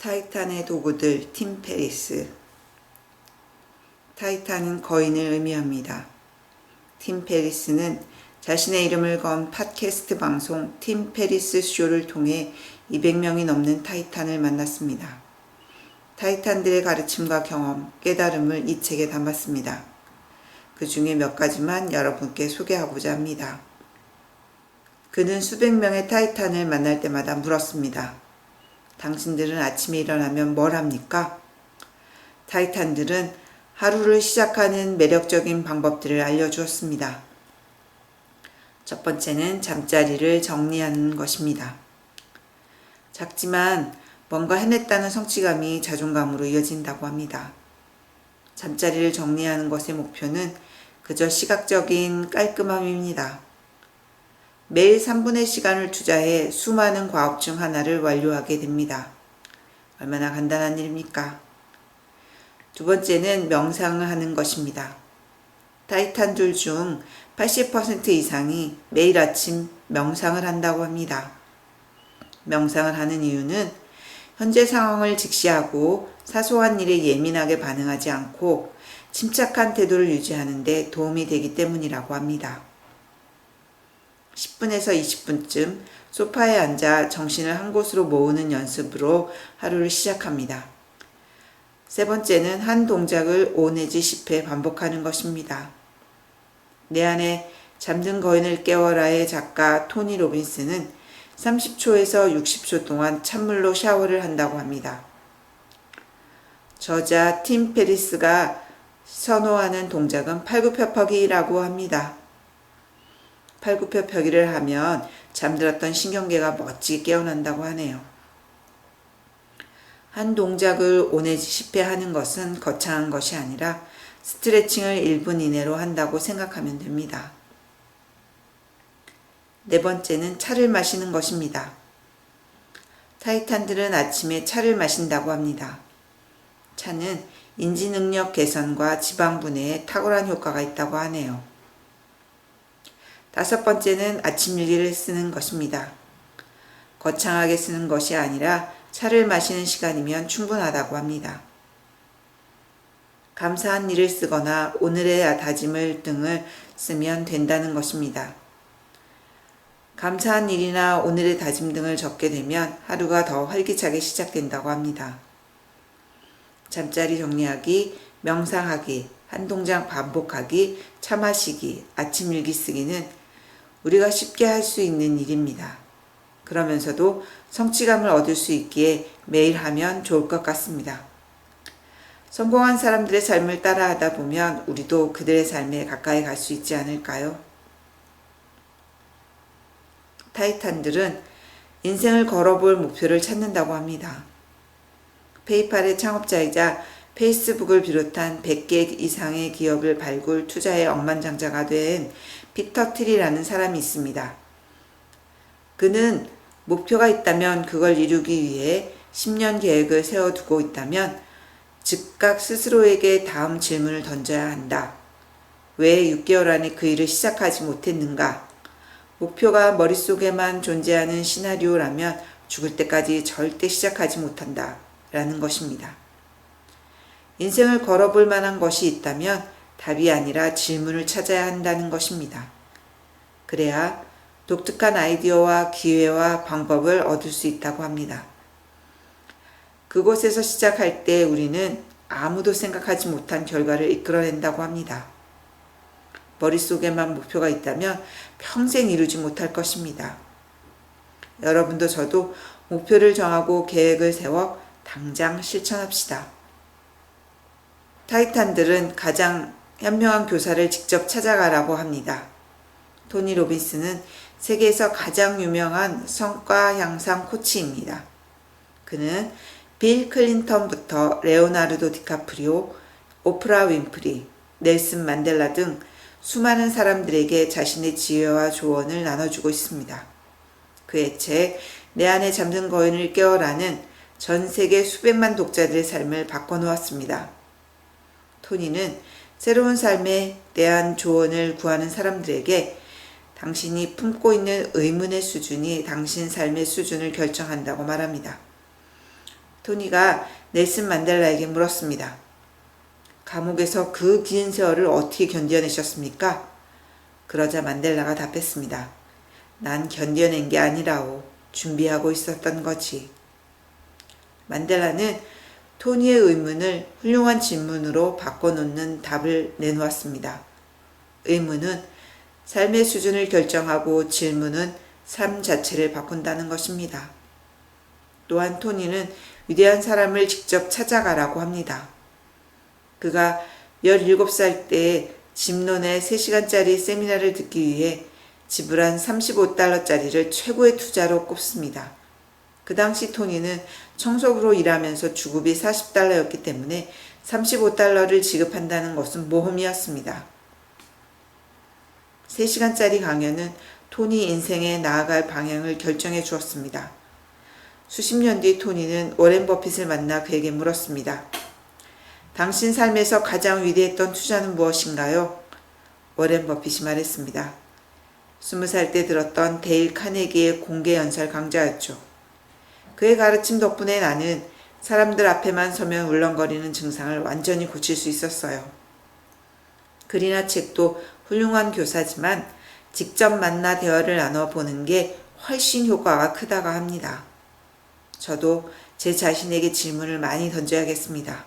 타이탄의 도구들 팀 페리스. 타이탄은 거인을 의미합니다. 팀 페리스는 자신의 이름을 건 팟캐스트 방송 팀 페리스 쇼를 통해 200명이 넘는 타이탄을 만났습니다. 타이탄들의 가르침과 경험, 깨달음을 이 책에 담았습니다. 그 중에 몇 가지만 여러분께 소개하고자 합니다. 그는 수백 명의 타이탄을 만날 때마다 물었습니다. 당신들은 아침에 일어나면 뭘 합니까? 타이탄들은 하루를 시작하는 매력적인 방법들을 알려주었습니다. 첫 번째는 잠자리를 정리하는 것입니다. 작지만 뭔가 해냈다는 성취감이 자존감으로 이어진다고 합니다. 잠자리를 정리하는 것의 목표는 그저 시각적인 깔끔함입니다. 매일 3분의 시간을 투자해 수많은 과업 중 하나를 완료하게 됩니다. 얼마나 간단한 일입니까? 두 번째는 명상을 하는 것입니다. 타이탄들 중 80% 이상이 매일 아침 명상을 한다고 합니다. 명상을 하는 이유는 현재 상황을 직시하고 사소한 일에 예민하게 반응하지 않고 침착한 태도를 유지하는 데 도움이 되기 때문이라고 합니다. 10분에서 20분쯤 소파에 앉아 정신을 한 곳으로 모으는 연습으로 하루를 시작합니다. 세 번째는 한 동작을 5 내지 10회 반복하는 것입니다. 내 안에 잠든 거인을 깨워라의 작가 토니 로빈스는 30초에서 60초 동안 찬물로 샤워를 한다고 합니다. 저자 팀 페리스가 선호하는 동작은 팔굽혀펴기라고 합니다. 팔굽혀펴기를 하면 잠들었던 신경계가 멋지게 깨어난다고 하네요. 한 동작을 5 내지 10회 하는 것은 거창한 것이 아니라 스트레칭을 1분 이내로 한다고 생각하면 됩니다. 네 번째는 차를 마시는 것입니다. 타이탄들은 아침에 차를 마신다고 합니다. 차는 인지 능력 개선과 지방 분해에 탁월한 효과가 있다고 하네요. 다섯 번째는 아침 일기를 쓰는 것입니다. 거창하게 쓰는 것이 아니라 차를 마시는 시간이면 충분하다고 합니다. 감사한 일을 쓰거나 오늘의 다짐을 등을 쓰면 된다는 것입니다. 감사한 일이나 오늘의 다짐 등을 적게 되면 하루가 더 활기차게 시작된다고 합니다. 잠자리 정리하기, 명상하기, 한 동작 반복하기, 차 마시기, 아침 일기 쓰기는 우리가 쉽게 할 수 있는 일입니다. 그러면서도 성취감을 얻을 수 있기에 매일 하면 좋을 것 같습니다. 성공한 사람들의 삶을 따라하다 보면 우리도 그들의 삶에 가까이 갈 수 있지 않을까요? 타이탄들은 인생을 걸어볼 목표를 찾는다고 합니다. 페이팔의 창업자이자 페이스북을 비롯한 100개 이상의 기업을 발굴, 투자해 억만장자가 된 피터 틸이라는 사람이 있습니다. 그는 목표가 있다면 그걸 이루기 위해 10년 계획을 세워두고 있다면 즉각 스스로에게 다음 질문을 던져야 한다. 왜 6개월 안에 그 일을 시작하지 못했는가? 목표가 머릿속에만 존재하는 시나리오라면 죽을 때까지 절대 시작하지 못한다. 라는 것입니다. 인생을 걸어볼 만한 것이 있다면 답이 아니라 질문을 찾아야 한다는 것입니다. 그래야 독특한 아이디어와 기회와 방법을 얻을 수 있다고 합니다. 그곳에서 시작할 때 우리는 아무도 생각하지 못한 결과를 이끌어낸다고 합니다. 머릿속에만 목표가 있다면 평생 이루지 못할 것입니다. 여러분도 저도 목표를 정하고 계획을 세워 당장 실천합시다. 타이탄들은 가장 현명한 교사를 직접 찾아가라고 합니다. 토니 로빈스는 세계에서 가장 유명한 성과 향상 코치입니다. 그는 빌 클린턴부터 레오나르도 디카프리오, 오프라 윈프리, 넬슨 만델라 등 수많은 사람들에게 자신의 지혜와 조언을 나눠주고 있습니다. 그의 책 내 안에 잠든 거인을 깨워라는 전 세계 수백만 독자들의 삶을 바꿔놓았습니다. 토니는 새로운 삶에 대한 조언을 구하는 사람들에게 당신이 품고 있는 의문의 수준이 당신 삶의 수준을 결정한다고 말합니다. 토니가 넬슨 만델라에게 물었습니다. 감옥에서 그 긴 세월을 어떻게 견뎌내셨습니까? 그러자 만델라가 답했습니다. 난 견뎌낸 게 아니라오. 준비하고 있었던 거지. 만델라는 토니의 의문을 훌륭한 질문으로 바꿔놓는 답을 내놓았습니다. 의문은 삶의 수준을 결정하고 질문은 삶 자체를 바꾼다는 것입니다. 또한 토니는 위대한 사람을 직접 찾아가라고 합니다. 그가 17살 때 집론의 3시간짜리 세미나를 듣기 위해 지불한 $35짜리를 최고의 투자로 꼽습니다. 그 당시 토니는 청소부로 일하면서 주급이 $40였기 때문에 $35를 지급한다는 것은 모험이었습니다. 3시간짜리 강연은 토니 인생에 나아갈 방향을 결정해 주었습니다. 수십 년 뒤 토니는 워렌 버핏을 만나 그에게 물었습니다. 당신 삶에서 가장 위대했던 투자는 무엇인가요? 워렌 버핏이 말했습니다. 20살 때 들었던 데일 카네기의 공개 연설 강좌였죠. 그의 가르침 덕분에 나는 사람들 앞에만 서면 울렁거리는 증상을 완전히 고칠 수 있었어요. 글이나 책도 훌륭한 교사지만 직접 만나 대화를 나눠보는 게 훨씬 효과가 크다고 합니다. 저도 제 자신에게 질문을 많이 던져야겠습니다.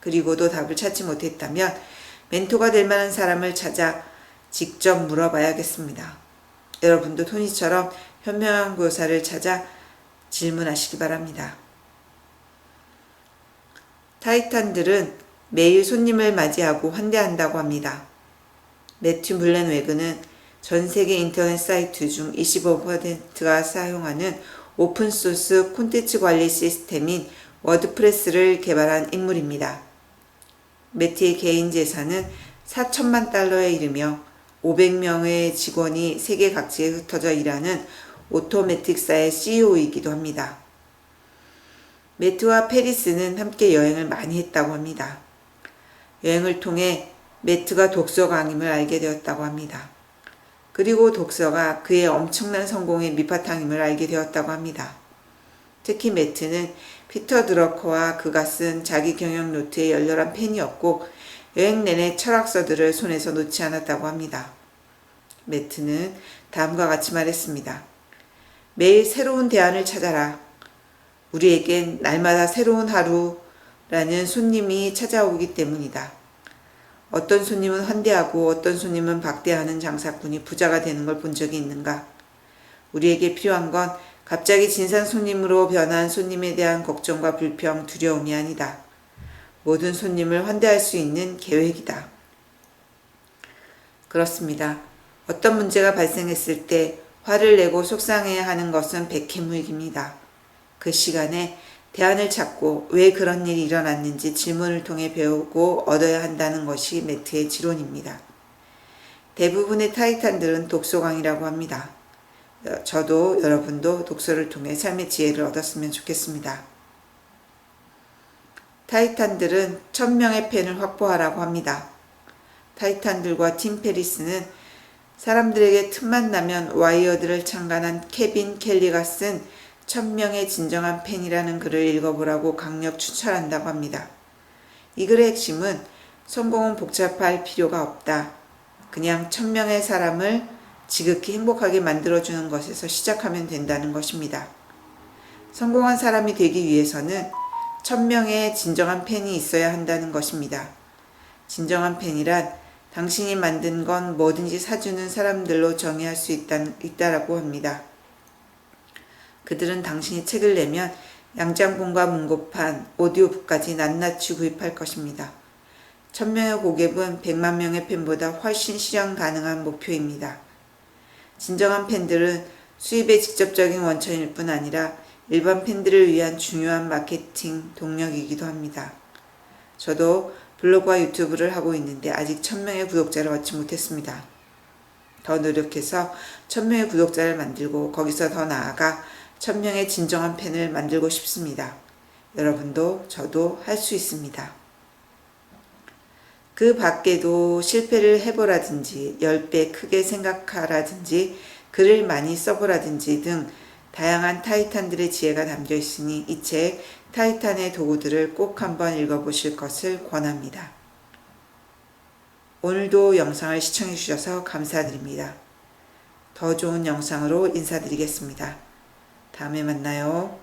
그리고도 답을 찾지 못했다면 멘토가 될 만한 사람을 찾아 직접 물어봐야겠습니다. 여러분도 토니처럼 현명한 교사를 찾아 질문하시기 바랍니다. 타이탄들은 매일 손님을 맞이하고 환대한다고 합니다. 매튜 물렌웨그는 전 세계 인터넷 사이트 중 25%가 사용하는 오픈소스 콘텐츠 관리 시스템인 워드프레스를 개발한 인물입니다. 매튜의 개인 재산은 $4,000만 이르며 500명의 직원이 세계 각지에 흩어져 일하는 오토매틱사의 CEO이기도 합니다. 매튜와 페리스는 함께 여행을 많이 했다고 합니다. 여행을 통해 매튜가 독서광임을 알게 되었다고 합니다. 그리고 독서가 그의 엄청난 성공의 밑바탕임을 알게 되었다고 합니다. 특히 매튜는 피터 드러커와 그가 쓴 자기 경영 노트의 열렬한 팬이었고 여행 내내 철학서들을 손에서 놓지 않았다고 합니다. 매튜는 다음과 같이 말했습니다. 매일 새로운 대안을 찾아라. 우리에겐 날마다 새로운 하루라는 손님이 찾아오기 때문이다. 어떤 손님은 환대하고 어떤 손님은 박대하는 장사꾼이 부자가 되는 걸 본 적이 있는가? 우리에게 필요한 건 갑자기 진상 손님으로 변한 손님에 대한 걱정과 불평, 두려움이 아니다. 모든 손님을 환대할 수 있는 계획이다. 그렇습니다. 어떤 문제가 발생했을 때 화를 내고 속상해야 하는 것은 백해무익입니다. 그 시간에 대안을 찾고 왜 그런 일이 일어났는지 질문을 통해 배우고 얻어야 한다는 것이 매트의 지론입니다. 대부분의 타이탄들은 독서광이라고 합니다. 저도 여러분도 독서를 통해 삶의 지혜를 얻었으면 좋겠습니다. 타이탄들은 1000명의 팬을 확보하라고 합니다. 타이탄들과 팀 페리스는 사람들에게 틈만 나면 와이어드를 창간한 케빈 켈리가 쓴 1000명의 진정한 팬이라는 글을 읽어보라고 강력 추천한다고 합니다. 이 글의 핵심은 성공은 복잡할 필요가 없다. 그냥 1000명의 사람을 지극히 행복하게 만들어주는 것에서 시작하면 된다는 것입니다. 성공한 사람이 되기 위해서는 1000명의 진정한 팬이 있어야 한다는 것입니다. 진정한 팬이란 당신이 만든 건 뭐든지 사주는 사람들로 정의할 수 있다라고 합니다. 그들은 당신이 책을 내면 양장본과 문고판, 오디오북까지 낱낱이 구입할 것입니다. 1000명의 고객은 100만 명의 팬보다 훨씬 실현 가능한 목표입니다. 진정한 팬들은 수입의 직접적인 원천일 뿐 아니라 일반 팬들을 위한 중요한 마케팅 동력이기도 합니다. 저도 블로그와 유튜브를 하고 있는데 아직 1000명의 구독자를 얻지 못했습니다. 더 노력해서 1000명의 구독자를 만들고 거기서 더 나아가 1000명의 진정한 팬을 만들고 싶습니다. 여러분도 저도 할 수 있습니다. 그 밖에도 실패를 해보라든지 10배 크게 생각하라든지 글을 많이 써보라든지 등 다양한 타이탄들의 지혜가 담겨 있으니 이 책 타이탄의 도구들을 꼭 한번 읽어보실 것을 권합니다. 오늘도 영상을 시청해 주셔서 감사드립니다. 더 좋은 영상으로 인사드리겠습니다. 다음에 만나요.